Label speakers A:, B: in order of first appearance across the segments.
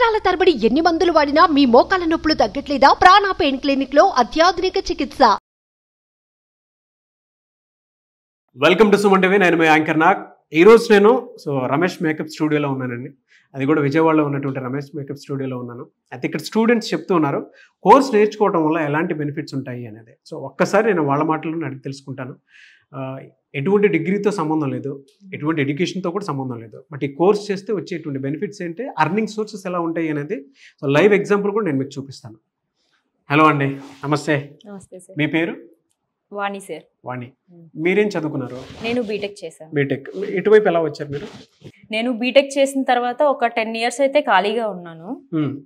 A: సంవత్సరాల తరబడి ఎన్ని మందులు వాడినా మీ మోకాల నొప్పులు తగ్గట్లేదా? ప్రాణ పెయిన్ క్లినిక్ లో అత్యాధునిక చికిత్స.
B: Welcome to Suman TV. నేను మీ యాంకర్ నాగ్. ఈరోజు నేను రమేష్ మేకప్ స్టూడియోలో ఉన్నానండి. అది కూడా విజయవాడలో ఉన్నటువంటి రమేష్ మేకప్ స్టూడియోలో ఉన్నాను. అయితే ఇక్కడ స్టూడెంట్స్ చెప్తూ ఉన్నారు కోర్స్ నేర్చుకోవడం వల్ల ఎలాంటి బెనిఫిట్స్ ఉంటాయి అనేది. సో ఒక్కసారి నేను వాళ్ళ మాటలను అడిగి తెలుసుకుంటాను. ఎటువంటి డిగ్రీతో సంబంధం లేదు, ఎటువంటి ఎడ్యుకేషన్తో కూడా సంబంధం లేదు. బట్ ఈ కోర్స్ చేస్తే వచ్చేటువంటి బెనిఫిట్స్ ఏంటి, అర్నింగ్ సోర్సెస్ ఎలా ఉంటాయి అనేది సో లైవ్ ఎగ్జాంపుల్ కూడా నేను మీకు చూపిస్తాను. హలో అండి, నమస్తే.
C: నమస్తే సార్.
B: మీ పేరు?
C: వాణి సార్.
B: వాణి. మీరేం చదువుకున్నారు?
C: నేను బీటెక్ చేశాను.
B: బీటెక్. ఇటువైపు ఎలా వచ్చారు మీరు?
C: నేను బీటెక్ చేసిన తర్వాత ఒక 10 years అయితే ఖాళీగా ఉన్నాను.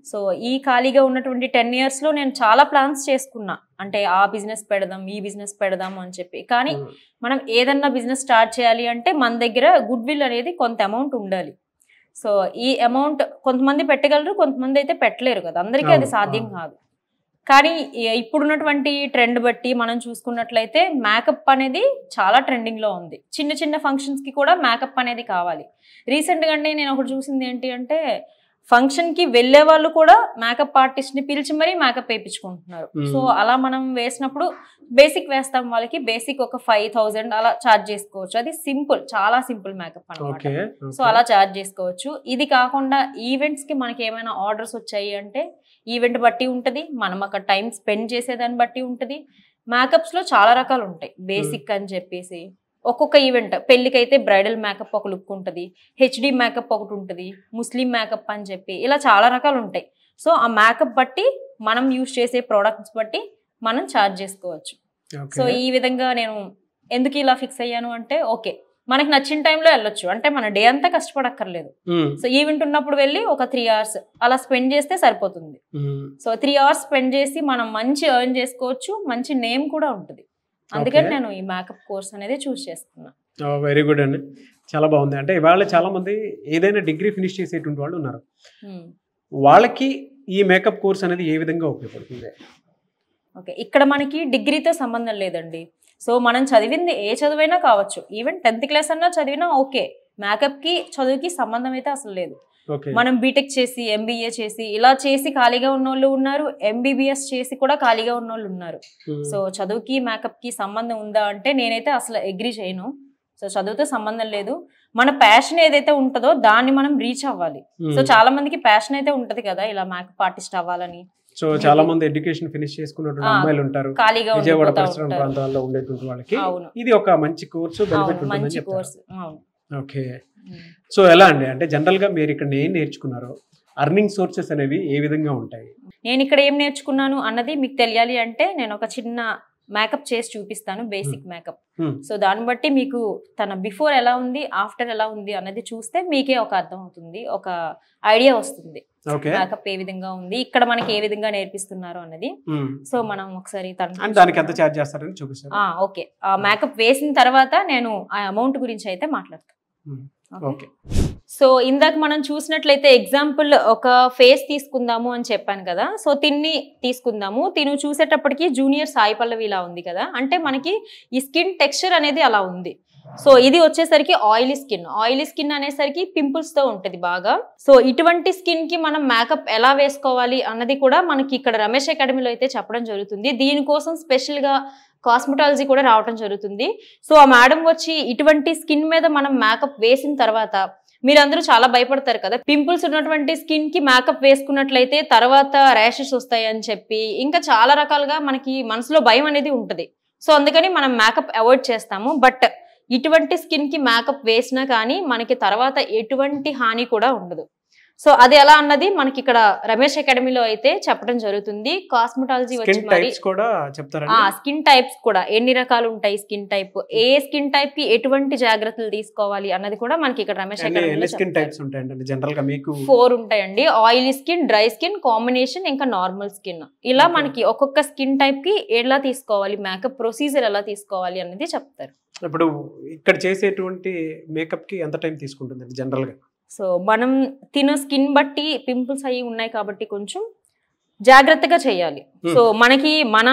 C: సో ఈ ఖాళీగా ఉన్నటువంటి 10 years లో నేను చాలా ప్లాన్స్ చేసుకున్నా. అంటే ఆ బిజినెస్ పెడదాం, ఈ బిజినెస్ పెడదాం అని చెప్పి. కానీ మనం ఏదన్నా బిజినెస్ స్టార్ట్ చేయాలి అంటే మన దగ్గర గుడ్ విల్ అనేది కొంత అమౌంట్ ఉండాలి. సో ఈ అమౌంట్ కొంతమంది పెట్టగలరు, కొంతమంది అయితే పెట్టలేరు కదా, అందరికీ అది సాధ్యం కాదు. కానీ ఇప్పుడున్నటువంటి ట్రెండ్ బట్టి మనం చూసుకున్నట్లయితే మేకప్ అనేది చాలా ట్రెండింగ్లో ఉంది. చిన్న చిన్న ఫంక్షన్స్కి కూడా మేకప్ అనేది కావాలి. రీసెంట్గా నేను ఒకటి చూసింది ఏంటి అంటే, ఫంక్షన్కి వెళ్ళే వాళ్ళు కూడా మేకప్ ఆర్టిస్ట్ని పిలిచి మరీ మేకప్ వేయించుకుంటున్నారు. సో అలా మనం వేసినప్పుడు బేసిక్ వేస్తాం, వాళ్ళకి బేసిక్ ఒక 5000 అలా ఛార్జ్ చేసుకోవచ్చు. అది సింపుల్, చాలా సింపుల్ మేకప్ అనమాట. సో అలా ఛార్జ్ చేసుకోవచ్చు. ఇది కాకుండా ఈవెంట్స్కి మనకి ఏమైనా ఆర్డర్స్ వచ్చాయి అంటే ఈవెంట్ బట్టి ఉంటుంది, మనం అక్కడ టైం స్పెండ్ చేసేదాన్ని బట్టి ఉంటుంది. మేకప్స్లో చాలా రకాలు ఉంటాయి. బేసిక్ అని చెప్పేసి ఒక్కొక్క ఈవెంట్, పెళ్ళికైతే బ్రైడల్ మేకప్ ఒక లుక్ ఉంటుంది, హెచ్డి మేకప్ ఒకటి ఉంటుంది, ముస్లిం మేకప్ అని చెప్పి ఇలా చాలా రకాలు ఉంటాయి. సో ఆ మేకప్ బట్టి మనం యూజ్ చేసే ప్రోడక్ట్స్ బట్టి మనం ఛార్జ్ చేసుకోవచ్చు. సో ఈ విధంగా నేను ఎందుకు ఇలా ఫిక్స్ అయ్యాను అంటే, ఓకే మనకి నచ్చిన టైంలో వెళ్ళొచ్చు, అంటే మన డే అంతా కష్టపడక్కర్లేదు. సో ఈవెంట్ ఉన్నప్పుడు వెళ్ళి ఒక 3 hours అలా స్పెండ్ చేస్తే సరిపోతుంది. సో 3 hours స్పెండ్ చేసి మనం మంచి ఎర్న్ చేసుకోవచ్చు, మంచి నేమ్ కూడా ఉంటుంది. అందుకని నేను ఈ మేకప్ కోర్స్ అనేది చూస్ చేసుకున్నా.
B: వెరీ గుడ్ అండి, చాలా బాగుంది. అంటే ఇవాళ చాలా మంది ఏదైనా డిగ్రీ ఫినిష్ చేసేటువంటి వాళ్ళు ఉన్నారు. వాళ్ళకి ఈ మేకప్ కోర్స్ అనేది ఏ విధంగా ఉపయోగపడుతుంది?
C: ఓకే, ఇక్కడ మనకి డిగ్రీతో సంబంధం లేదండి. సో మనం చదివింది ఏ చదువైనా కావచ్చు, ఈవెన్ 10th class అన్నా చదివినా ఓకే. మేకప్కి చదువుకి సంబంధం అయితే అసలు లేదు. మనం బీటెక్ చేసి, ఎంబీఏ చేసి ఇలా చేసి ఖాళీగా ఉన్న వాళ్ళు ఉన్నారు, ఎంబీబీఎస్ చేసి కూడా ఖాళీగా ఉన్న వాళ్ళు ఉన్నారు. సో చదువుకి మేకప్కి సంబంధం ఉందా అంటే నేనైతే అసలు అగ్రీ చేయను. సో చదువుతో సంబంధం లేదు. మన ప్యాషన్ ఏదైతే ఉంటుందో దాన్ని మనం రీచ్ అవ్వాలి. సో చాలా మందికి ప్యాషన్ అయితే ఉంటది కదా, ఇలా మేకప్ ఆర్టిస్ట్ అవ్వాలని.
B: సో చాలా మంది ఎడ్యుకేషన్ ఫినిష్ చేసుకున్నటువంటి అమ్మాయిలు ఉంటారు, విజయవాడ పరిసర ప్రాంతాల్లో ఉండేటువంటి వాళ్ళకి ఇది ఒక మంచి కోర్సు, బెనిఫిట్ ఉంటుందని చెప్తారు. ఓకే, సో ఎలా అండి, అంటే జనరల్ గా మీరు ఇక్కడ ఏం నేర్చుకున్నారు, అర్నింగ్ సోర్సెస్ అనేవి ఏ విధంగా ఉంటాయి?
C: నేను ఇక్కడ ఏం నేర్చుకున్నాను అన్నది మీకు తెలియాలి అంటే నేను ఒక చిన్న మేకప్ చేసి చూపిస్తాను, బేసిక్ మేకప్. సో దాన్ని బట్టి మీకు తన బిఫోర్ ఎలా ఉంది, ఆఫ్టర్ ఎలా ఉంది అన్నది చూస్తే మీకే ఒక అర్థం అవుతుంది, ఒక ఐడియా వస్తుంది మేకప్ ఏ విధంగా ఉంది, ఇక్కడ మనకి ఏ విధంగా నేర్పిస్తున్నారు అన్నది. సో మనం ఒకసారి
B: దానికి ఎంత ఛార్జ్ చేస్తారని చూపిస్తాను.
C: ఓకే, ఆ మేకప్ వేసిన తర్వాత నేను ఆ అమౌంట్ గురించి అయితే మాట్లాడతాను.
B: ఓకే,
C: సో ఇందాక మనం చూసినట్లయితే ఎగ్జాంపుల్ ఒక ఫేస్ తీసుకుందాము అని చెప్పాను కదా. సో తిన్ని తీసుకుందాము. తిను చూసేటప్పటికి జూనియర్ సాయి పల్లవి ఇలా ఉంది కదా, అంటే మనకి ఈ స్కిన్ టెక్స్చర్ అనేది అలా ఉంది. సో ఇది వచ్చేసరికి ఆయిలీ స్కిన్. ఆయిలీ స్కిన్ అనేసరికి పింపుల్స్ తో ఉంటది బాగా. సో ఇటువంటి స్కిన్ కి మనం మేకప్ ఎలా వేసుకోవాలి అన్నది కూడా మనకి ఇక్కడ రమేష్ అకాడమీలో అయితే చెప్పడం జరుగుతుంది. దీనికోసం స్పెషల్ గా కాస్మెటాలజీ కూడా రావడం జరుగుతుంది. సో ఆ మేడం వచ్చి ఇటువంటి స్కిన్ మీద మనం మేకప్ వేసిన తర్వాత, మీరందరూ చాలా భయపడతారు కదా, పింపుల్స్ ఉన్నటువంటి స్కిన్ కి మేకప్ వేసుకున్నట్లయితే తర్వాత ర్యాషెస్ వస్తాయి అని చెప్పి, ఇంకా చాలా రకాలుగా మనకి మనసులో భయం అనేది ఉంటుంది. సో అందుకని మనం మేకప్ అవాయిడ్ చేస్తాము. బట్ ఇటువంటి స్కిన్ కి మేకప్ వేసినా కానీ మనకి తర్వాత ఎటువంటి హాని కూడా ఉండదు. సో అది ఎలా అన్నది మనకి ఇక్కడ రమేష్ అకాడమీలో అయితే చెప్పడం జరుగుతుంది. కాస్మెటాలజీ వచ్చి స్కిన్ టైప్స్ కూడా ఎన్ని రకాలు ఉంటాయి, స్కిన్ టైప్, ఏ స్కిన్ టైప్ కి ఎటువంటి జాగ్రత్తలు తీసుకోవాలి అన్నది కూడా మనకి ఇక్కడ రమేష్ అకాడమీలో 4 ఉంటాయండి. Oily skin, dry skin, combination, ఇంకా నార్మల్ స్కిన్. ఇలా మనకి ఒక్కొక్క స్కిన్ టైప్ కి ఎలా తీసుకోవాలి, మేకప్ ప్రొసీజర్ ఎలా తీసుకోవాలి అన్నది చెప్తారు.
B: ఇప్పుడు ఇక్కడ చేసేటువంటి మేకప్ కి ఎంత టైం తీసుకుంటుంది జనరల్ గా?
C: సో మనం తిన స్కిన్ బట్టి పింపుల్స్ అయ్యి ఉన్నాయి కాబట్టి కొంచెం జాగ్రత్తగా చేయాలి. సో మనకి మన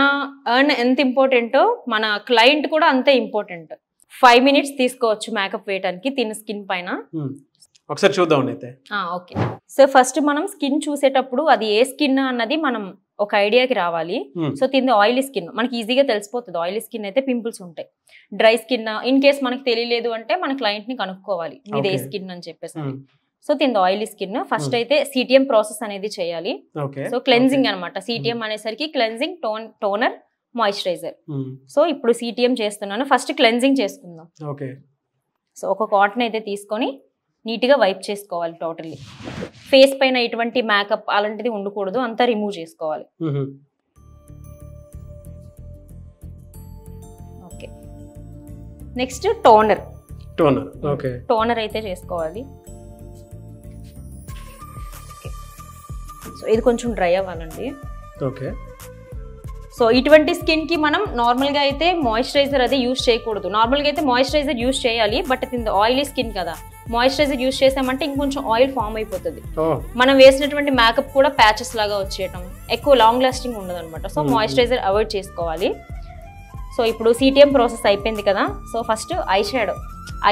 C: ఎర్న్ ఎంత ఇంపార్టెంటో మన క్లయింట్ కూడా అంతే ఇంపార్టెంట్. 5 minutes తీసుకోవచ్చు మేకప్ వేయడానికి తిన స్కిన్ పైన.
B: ఒకసారి చూద్దాం అయితే.
C: ఓకే. సో ఫస్ట్ మనం స్కిన్ చూసేటప్పుడు అది ఏ స్కిన్ అన్నది మనం ఒక ఐడియాకి రావాలి. సో తింది ఆయిలీ స్కిన్ మనకి ఈజీగా తెలిసిపోతుంది. ఆయిలీ స్కిన్ అయితే పింపుల్స్ ఉంటాయి. డ్రై స్కిన్ ఇన్ కేస్ మనకి తెలియలేదు అంటే మన క్లయింట్ ని కనుక్కోవాలి ఇది ఏ స్కిన్ అని చెప్పేసి. సో తింది ఆయిలీ స్కిన్ ఫస్ట్ అయితే సిటిఎం ప్రాసెస్ అనేది చేయాలి. సో క్లెన్జింగ్ అనమాట. సిటిఎం అనేసరికి క్లెన్జింగ్, టోనర్, మాయిశ్చరైజర్. సో ఇప్పుడు సిటిఎం చేస్తున్నాను. ఫస్ట్ క్లెన్జింగ్ చేసుకుందాం. సో ఒక కాటన్ అయితే తీసుకొని నీట్గా వైప్ చేసుకోవాలి టోటల్లీ. ఫేస్ పైన ఎటువంటి మేకప్ అలాంటిది ఉండకూడదు, అంతా రిమూవ్ చేసుకోవాలి. ఓకే. Next toner. టోనర్ అయితే చేసుకోవాలి. సో ఇది కొంచెం డ్రై అవ్వాలండి.
B: ఓకే.
C: సో ఇటువంటి స్కిన్ కి మనం నార్మల్ గా అయితే మాయిశ్చరైజర్ అది యూజ్ చేయకూడదు. నార్మల్ గా అయితే మాయిశ్చరైజర్ యూజ్ చేయాలి, బట్ ఇది ఆయిలీ స్కిన్ కదా, మాయిశ్చరైజర్ యూజ్ చేసామంటే ఇంకొంచెం ఆయిల్ ఫామ్ అయిపోతుంది. మనం వేసినటువంటి మేకప్ కూడా ప్యాచెస్ లాగా వచ్చేయటం, ఎక్కువ లాంగ్ లాస్టింగ్ ఉండదు అనమాట. సో మాయిశ్చరైజర్ అవాయిడ్ చేసుకోవాలి. సో ఇప్పుడు సిటిఎం ప్రాసెస్ అయిపోయింది కదా. So first eye shadow,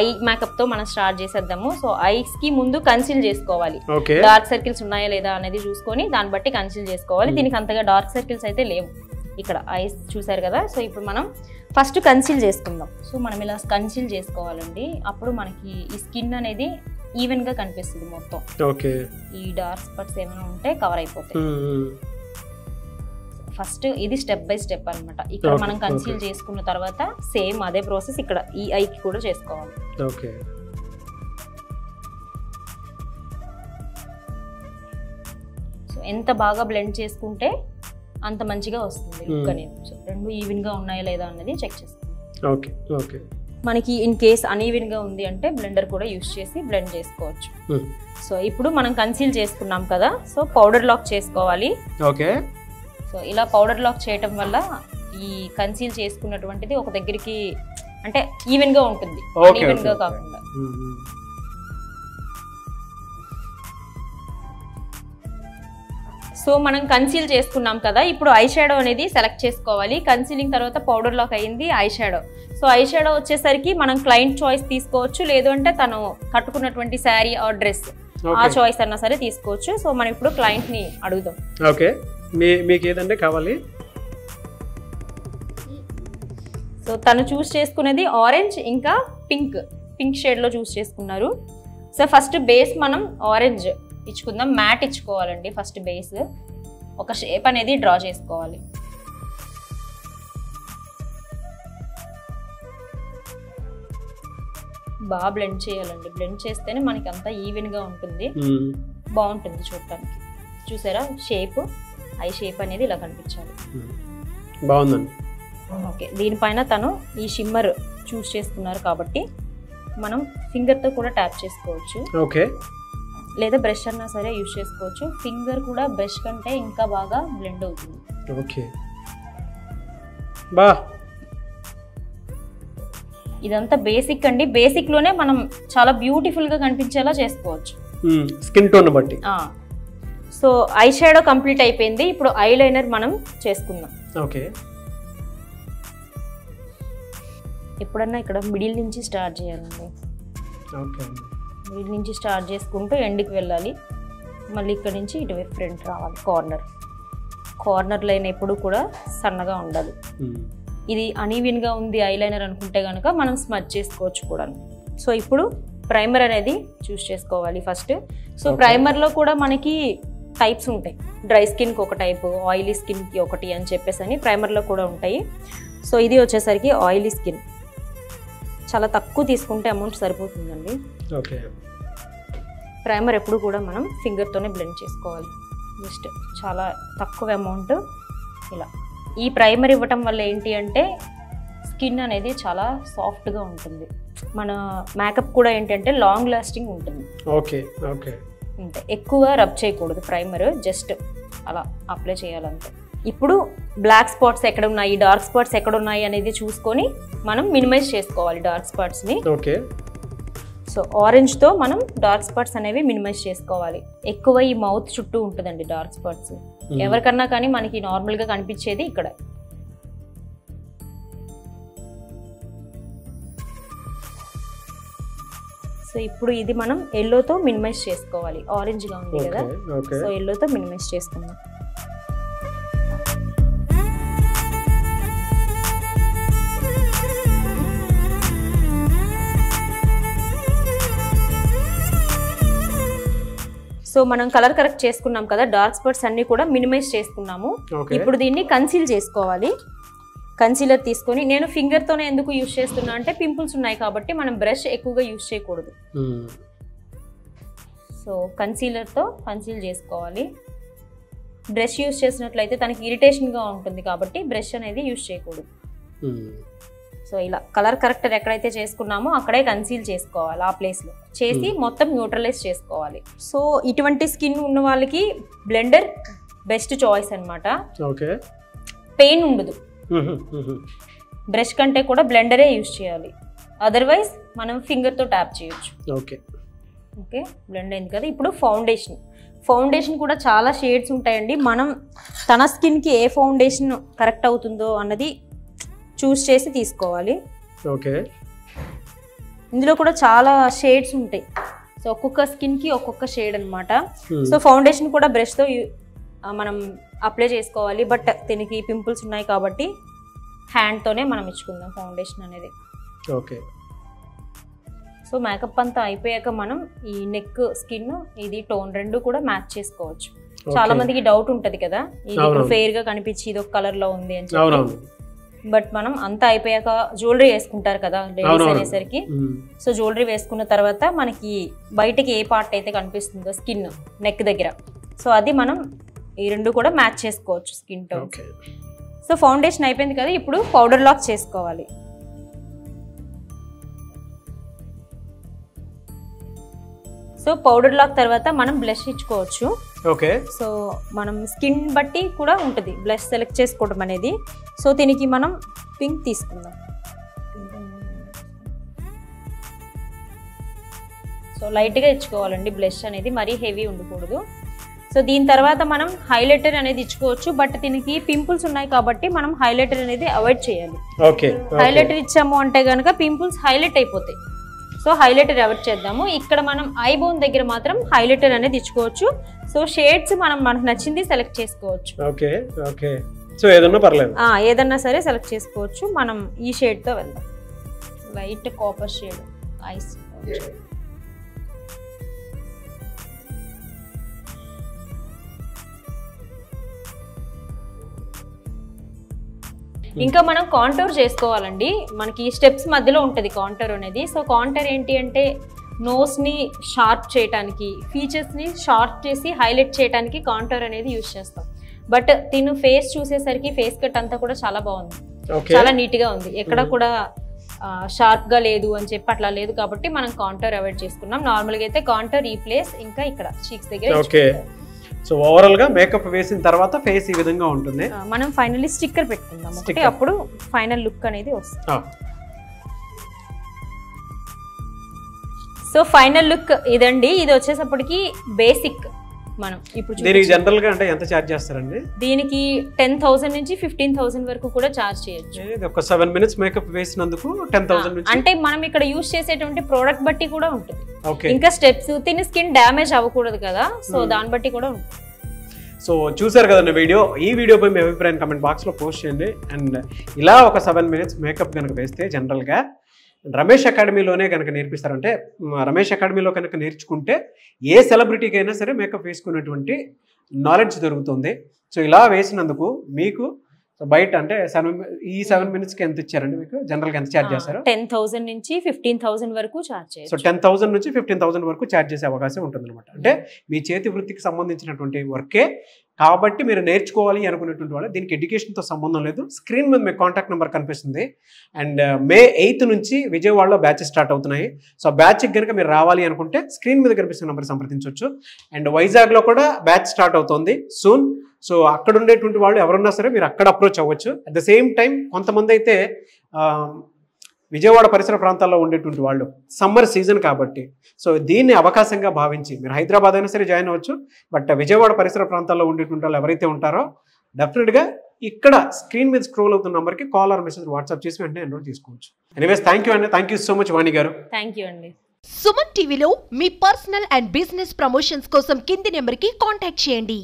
C: eye makeup తో మనం స్టార్ట్ చేసేద్దాము. సో ఐస్ కి ముందు కన్సీల్ చేసుకోవాలి. డార్క్ సర్కిల్స్ ఉన్నాయా లేదా అనేది చూసుకొని దాన్ని బట్టి కన్సీల్ చేసుకోవాలి. దీనికి అంతగా డార్క్ సర్కిల్స్ అయితే లేవు. ఇక్కడ ఐస్ చూసారు కదా. సో ఇప్పుడు మనం ఫస్ట్ కన్సీల్ చేసుకుందాం. సో మనం ఇలా కన్సీల్ చేసుకోవాలండి. అప్పుడు మనకి ఈ స్కిన్ అనేది ఈవెన్ గా కనిపిస్తుంది మొత్తం. ఈ డార్క్ స్పాట్స్ ఏమైనా ఉంటే కవర్ అయిపోతాయి. ఫస్ట్ ఇది స్టెప్ బై స్టెప్ అనమాట. ఇక్కడ మనం కన్సీల్ చేసుకున్న తర్వాత సేమ్ అదే ప్రాసెస్ ఇక్కడ ఈ ఐకి కూడా చేసుకోవాలి. సో ఎంత బాగా బ్లెండ్ చేసుకుంటే అంత మంచిగా వస్తుంది లుక్ అనేది. సో రెండు ఈవెన్ గా ఉన్నాయా లేదా అనేది చెక్ చేసుకోవాలి. మనకి ఇన్ కేస్ అన్ఈవెన్ గా ఉంది అంటే బ్లెండర్ కూడా యూస్ చేసి బ్లెండ్ చేసుకోవచ్చు. సో ఇప్పుడు మనం కన్సీల్ చేసుకున్నాం కదా. సో పౌడర్ లాక్ చేసుకోవాలి. సో ఇలా పౌడర్ లాక్ చేయటం వల్ల ఈ కన్సీల్ చేసుకున్నటువంటిది ఒక దగ్గరికి అంటే ఈవెన్ గా ఉంటుంది, అన్ఈవెన్ గా కాకుండా. సో మనం కన్సీల్ చేసుకున్నాం కదా. ఇప్పుడు ఐ షాడో అనేది సెలెక్ట్ చేసుకోవాలి. కన్సీలింగ్ తర్వాత పౌడర్ లాక్ అయింది eye shadow. So eye shadow వచ్చేసరికి మనం క్లయింట్ చాయిస్ తీసుకోవచ్చు, లేదు అంటే తను కట్టుకున్నటువంటి శారీ ఆర్ డ్రెస్ ఆ చాయిస్ అన్నా సరే తీసుకోవచ్చు. సో మనం ఇప్పుడు క్లయింట్ ని అడుగుదాం.
B: ఓకే, మీకు ఏదంటే కావాలి?
C: సో తను చూస్ చేసుకునేది ఆరెంజ్ ఇంకా పింక్ షేడ్ లో చూస్ చేసుకున్నారు. సో ఫస్ట్ బేస్ మనం ఆరెంజ్ ఇచ్చుకుందాం. మ్యాట్ ఇచ్చుకోవాలండి. ఫస్ట్ బేస్ ఒక షేప్ అనేది డ్రా చేసుకోవాలి. బాగా బ్లెండ్ చేయాలండి. బ్లెండ్ చేస్తేనే మనకి అంతా ఈవెన్ గా ఉంటుంది, బాగుంటుంది చూడటానికి. చూసారా షేప్, ఐ షేప్ అనేది ఇలా కనిపించాలి.
B: బాగుందండి.
C: ఓకే, దీనిపైన తను ఈ షిమ్మర్ చూస్ చేసుకున్నారు కాబట్టి మనం ఫింగర్ తో కూడా ట్యాప్ చేసుకోవచ్చు.
B: ఓకే,
C: లేదా బ్రష్ అన్నా సరే యూజ్ చేసుకోవచ్చు. ఫింగర్ కూడా బ్రష్ కంటే ఇంకా బాగా బ్లెండ్ అవుతుంది.
B: ఓకే, బా
C: ఇదంతా బేసిక్ అండి. బేసిక్ లోనే మనం చాలా బ్యూటిఫుల్ గా కనిపించేలా చేసుకోవచ్చు
B: స్కిన్ టోన్ బట్టి.
C: సో ఐ షాడో కంప్లీట్ అయిపోయింది. ఇప్పుడు ఐ లైనర్ మనం చేసుకుందాం.
B: ఓకే,
C: ఎప్పుడన్నా ఇక్కడ మిడిల్ నుంచి స్టార్ట్ చేయాలండి.
B: ఓకే,
C: మిడిల్ నుంచి స్టార్ట్ చేసుకుంటూ ఎండ్కి వెళ్ళాలి. మళ్ళీ ఇక్కడ నుంచి ఇటువైపు ఫ్రంట్ రావాలి. కార్నర్ లైన్ ఎప్పుడు కూడా సన్నగా ఉండాలి. ఇది అన్ఈవెన్ గా ఉంది ఐలైనర్ అనుకుంటే కనుక మనం స్మచ్ చేసుకోవచ్చు కూడా. సో ఇప్పుడు ప్రైమర్ అనేది చూస్ చేసుకోవాలి ఫస్ట్. సో ప్రైమర్ లో కూడా మనకి టైప్స్ ఉంటాయి. డ్రై స్కిన్ కి ఒక టైపు, ఆయిలీ స్కిన్ కి ఒకటి అని చెప్పేసి అని ప్రైమర్ లో కూడా ఉంటాయి. సో ఇది వచ్చేసరికి ఆయిలీ స్కిన్, చాలా తక్కువ తీసుకుంటే అమౌంట్ సరిపోతుందండి.
B: ఓకే,
C: ప్రైమర్ ఎప్పుడు కూడా మనం ఫింగర్తోనే బ్లెండ్ చేసుకోవాలి. జస్ట్ చాలా తక్కువ అమౌంట్ ఇలా. ఈ ప్రైమర్ ఇవ్వటం వల్ల ఏంటి అంటే స్కిన్ అనేది చాలా సాఫ్ట్గా ఉంటుంది. మన మేకప్ కూడా ఏంటంటే లాంగ్ లాస్టింగ్ ఉంటుంది.
B: ఓకే ఓకే,
C: అంతే, ఎక్కువ రబ్ చేయకూడదు. ప్రైమర్ జస్ట్ అలా అప్లై చేయాలంతే. ఇప్పుడు బ్లాక్ స్పాట్స్ ఎక్కడ ఉన్నాయి, డార్క్ స్పాట్స్ ఎక్కడ ఉన్నాయి అనేది చూసుకొని మనం మినిమైజ్ చేసుకోవాలి డార్క్ స్పాట్స్ని.
B: ఓకే,
C: సో ఆరెంజ్తో మనం డార్క్ స్పాట్స్ అనేవి మినిమైజ్ చేసుకోవాలి. ఎక్కువ ఈ మౌత్ చుట్టూ ఉంటుందండి డార్క్ స్పాట్స్. ఎవరికన్నా కానీ మనకి నార్మల్గా కనిపించేది ఇక్కడ. సో సో ఇప్పుడు ఇది మనం ఎల్లోతో మినిమైజ్ చేసుకోవాలి, ఆరెంజ్గా ఉంది కదా, సో ఎల్లోతో మినిమైజ్ చేసుకుందాం. సో మనం కలర్ కరెక్ట్ చేసుకున్నాం కదా, డార్క్ స్పాట్స్ అన్ని కూడా మినిమైజ్ చేసుకున్నాము. ఇప్పుడు దీన్ని కన్సీల్ చేసుకోవాలి. కన్సీలర్ తీసుకొని, నేను ఫింగర్తోనే ఎందుకు యూజ్ చేస్తున్నా అంటే పింపుల్స్ ఉన్నాయి కాబట్టి మనం బ్రష్ ఎక్కువగా యూజ్ చేయకూడదు. సో కన్సీలర్తో కన్సీల్ చేసుకోవాలి. బ్రష్ యూజ్ చేసినట్లయితే తనకి ఇరిటేషన్గా ఉంటుంది కాబట్టి బ్రష్ అనేది యూజ్ చేయకూడదు. సో ఇలా కలర్ కరెక్టర్ ఎక్కడైతే చేసుకున్నామో అక్కడే కన్సీల్ చేసుకోవాలి, ఆ ప్లేస్లో చేసి మొత్తం న్యూట్రలైజ్ చేసుకోవాలి. సో ఇటువంటి స్కిన్ ఉన్న వాళ్ళకి బ్లెండర్ బెస్ట్ చాయిస్ అనమాట. పెయిన్ ఉండదు, బ్రష్ కంటే కూడా బ్లెండరే యూజ్ చేయాలి, అదర్వైజ్ మనం ఫింగర్తో ట్యాప్ చేయొచ్చు. ఓకే బ్లెండ్ అయింది కదా. ఇప్పుడు ఫౌండేషన్ కూడా చాలా షేడ్స్ ఉంటాయండి. మనం తన స్కిన్కి ఏ ఫౌండేషన్ కరెక్ట్ అవుతుందో అన్నది చూస్ చేసి తీసుకోవాలి. ఇందులో కూడా చాలా షేడ్స్ ఉంటాయి. సో ఒక్కొక్క స్కిన్కి ఒక్కొక్క షేడ్ అనమాట. సో ఫౌండేషన్ కూడా బ్రష్తో మనం అప్లై చేసుకోవాలి. బట్ దీనికి పింపుల్స్ ఉన్నాయి కాబట్టి హ్యాండ్తోనే మనం ఇచ్చుకుందాం ఫౌండేషన్ అనేది. సో మేకప్ అంతా అయిపోయాక మనం ఈ నెక్, స్కిన్, ఇది టోన్ రెండు కూడా మ్యాచ్ చేసుకోవచ్చు. చాలా మందికి డౌట్ ఉంటది కదా, ఇది ఫెయిర్ గా కనిపించి ఇది ఒక కలర్ లో ఉంది అని చెప్పి. బట్ మనం అంతా అయిపోయాక జ్యువెలరీ వేసుకుంటారు కదా లేడీస్ అనేసరికి, సో జ్యువెలరీ వేసుకున్న తర్వాత మనకి బయటకి ఏ పార్ట్ అయితే కనిపిస్తుందో స్కిన్, నెక్ దగ్గర, సో అది మనం ఈ రెండు కూడా మ్యాచ్ చేసుకోవచ్చు స్కిన్ టోన్. సో ఫౌండేషన్ అయిపోయింది కదా, ఇప్పుడు పౌడర్ లాక్ చేసుకోవాలి. సో పౌడర్ లాక్ తర్వాత మనం బ్లష్ ఇచ్చుకోవచ్చు. సో మనం స్కిన్ బట్టి కూడా ఉంటుంది బ్లష్ సెలెక్ట్ చేసుకోవడం అనేది. సో దీనికి మనం పింక్ తీసుకుందాం. సో లైట్గా ఇచ్చుకోవాలండి బ్లష్ అనేది, మరీ హెవీ ఉండకూడదు. సో దీని తర్వాత మనం హైలైటర్ అనేది ఇచ్చుకోవచ్చు. బట్ దీనికి పింపుల్స్ ఉన్నాయి కాబట్టి మనం హైలైటర్ అనేది అవాయిడ్ చేయాలి. హైలైటర్ ఇచ్చాము అంటే కనుక పింపుల్స్ హైలైట్ అయిపోతాయి. సో హైలైటర్ అవాయిడ్ చేద్దాము. ఇక్కడ మనం ఐబోన్ దగ్గర మాత్రం హైలైటర్ అనేది ఇచ్చుకోవచ్చు. సో షేడ్స్ మనకు నచ్చింది సెలెక్ట్ చేసుకోవచ్చు.
B: సో ఏదన్నా పర్లేదు,
C: ఏదన్నా సరే సెలెక్ట్ చేసుకోవచ్చు. మనం ఈ షేడ్తో వెళ్దాం, లైట్ కాపర్ షేడ్ ఐస్. ఇంకా మనం కాంటూర్ చేసుకోవాలండి. మనకి స్టెప్స్ మధ్యలో ఉంటుంది కాంటూర్ అనేది. సో కాంటూర్ ఏంటి అంటే నోస్ని షార్ప్ చేయడానికి, ఫీచర్స్ని షార్ప్ చేసి హైలైట్ చేయడానికి కాంటూర్ అనేది యూజ్ చేస్తాం. బట్ తిను ఫేస్ చూసేసరికి ఫేస్ కట్ అంతా కూడా చాలా బాగుంది, చాలా నీట్గా ఉంది, ఎక్కడ కూడా షార్ప్గా లేదు అని చెప్పి అట్లా లేదు కాబట్టి మనం కాంటూర్ అవాయిడ్ చేసుకున్నాం. నార్మల్గా అయితే కాంటూర్ ఈ ప్లేస్ ఇంకా ఇక్కడ చీక్స్ దగ్గర.
B: సో ఓవరాల్ గా మేకప్ వేసిన తర్వాత ఫేస్ ఈ విధంగా ఉంటుంది.
C: మనం ఫైనల్లీ స్టిక్కర్ పెట్టుకుందాం, అప్పుడు ఫైనల్ లుక్ అనేది వస్తుంది. సో ఫైనల్ లుక్ ఇదండి. ఇది వచ్చేసప్పటికి బేసిక్. మనం ఇప్పుడు
B: దీనికి జనరల్ గా అంటే ఎంత చార్జ్ చేస్తారండి?
C: దీనికి 10,000 నుంచి 15,000 వరకు కూడా చార్జ్ చేయొచ్చు.
B: ఒక 7 minutes మేకప్ వేసినందుకు 10,000 నుంచి.
C: అంటే మనం ఇక్కడ యూజ్ చేసేటువంటి ప్రోడక్ట్ బట్టి కూడా ఉంటుంది. ఇంకా స్టెప్స్, తిని స్కిన్ డ్యామేజ్ అవ్వకూడదు కదా, సో దాన్ని బట్టి కూడా ఉంటుంది.
B: సో చూసారు కదండి వీడియో. ఈ వీడియోపై మీ అభిప్రాయం కమెంట్ బాక్స్లో పోస్ట్ చేయండి. అండ్ ఇలా ఒక 7 minutes మేకప్ కనుక వేస్తే జనరల్గా రమేష్ అకాడమీలోనే కనుక నేర్పిస్తారంటే, రమేష్ అకాడమీలో కనుక నేర్చుకుంటే ఏ సెలబ్రిటీకి అయినా సరే మేకప్ వేసుకునేటువంటి నాలెడ్జ్ దొరుకుతుంది. సో ఇలా వేసినందుకు మీకు బయట అంటే ఈ 7 minutesకి ఎంత ఇచ్చారండి మీకు? జనరల్గా ఎంత ఛార్జ్ చేస్తారు?
C: 10,000 నుంచి 15,000 వరకు ఛార్జ్ చేస్తారు.
B: సో 10,000 నుంచి 15,000 వరకు ఛార్జ్ చేసే అవకాశం ఉంటుంది అనమాట. అంటే మీ చేతి వృత్తికి సంబంధించినటువంటి వర్కే కాబట్టి మీరు నేర్చుకోవాలి అనుకునేటువంటి వాళ్ళు, దీనికి ఎడ్యుకేషన్తో సంబంధం లేదు. స్క్రీన్ మీద మీకు కాంటాక్ట్ నెంబర్ కనిపిస్తుంది. అండ్ May 8th నుంచి విజయవాడలో బ్యాచెస్ స్టార్ట్ అవుతున్నాయి. సో బ్యాచ్కి కనుక మీరు రావాలి అనుకుంటే స్క్రీన్ మీద కనిపిస్తున్న నెంబర్ సంప్రదించవచ్చు. అండ్ వైజాగ్లో కూడా బ్యాచ్ స్టార్ట్ అవుతుంది సూన్. సో అక్కడ ఉండేటువంటి వాళ్ళు ఎవరున్నా సరే మీరు అక్కడ అప్రోచ్ అవ్వచ్చు. అట్ ద సేమ్ టైం కొంతమంది అయితే విజయవాడ పరిసర ప్రాంతాల్లో ఉండేటువంటి వాళ్ళు, సమ్మర్ సీజన్ కాబట్టి సో దీన్ని అవకాశంగా భావించి మీరు హైదరాబాద్ అయినా సరే జాయిన్ అవ్వచ్చు. బట్ విజయవాడ పరిసర ప్రాంతాల్లో ఉండేటువంటి వాళ్ళు ఎవరైతే ఉంటారో డెఫినెట్గా ఇక్కడ స్క్రీన్ మీద స్క్రోల్ అవుతున్న నెంబర్కి కాల్ ఆర్ మెసేజ్ వాట్సాప్ చేసి వెంటనే ఎన్రోల్ చేసుకోవచ్చు. ఎనీవేస్ థ్యాంక్ యూ అండి. థ్యాంక్ యూ సో మచ్ వాణి గారు.
C: థ్యాంక్ యూ అండి.
A: సుమన్ టీవీలో మీ పర్సనల్ అండ్ బిజినెస్ ప్రమోషన్స్ కోసం కింది నెంబర్కి కాంటాక్ట్ చేయండి.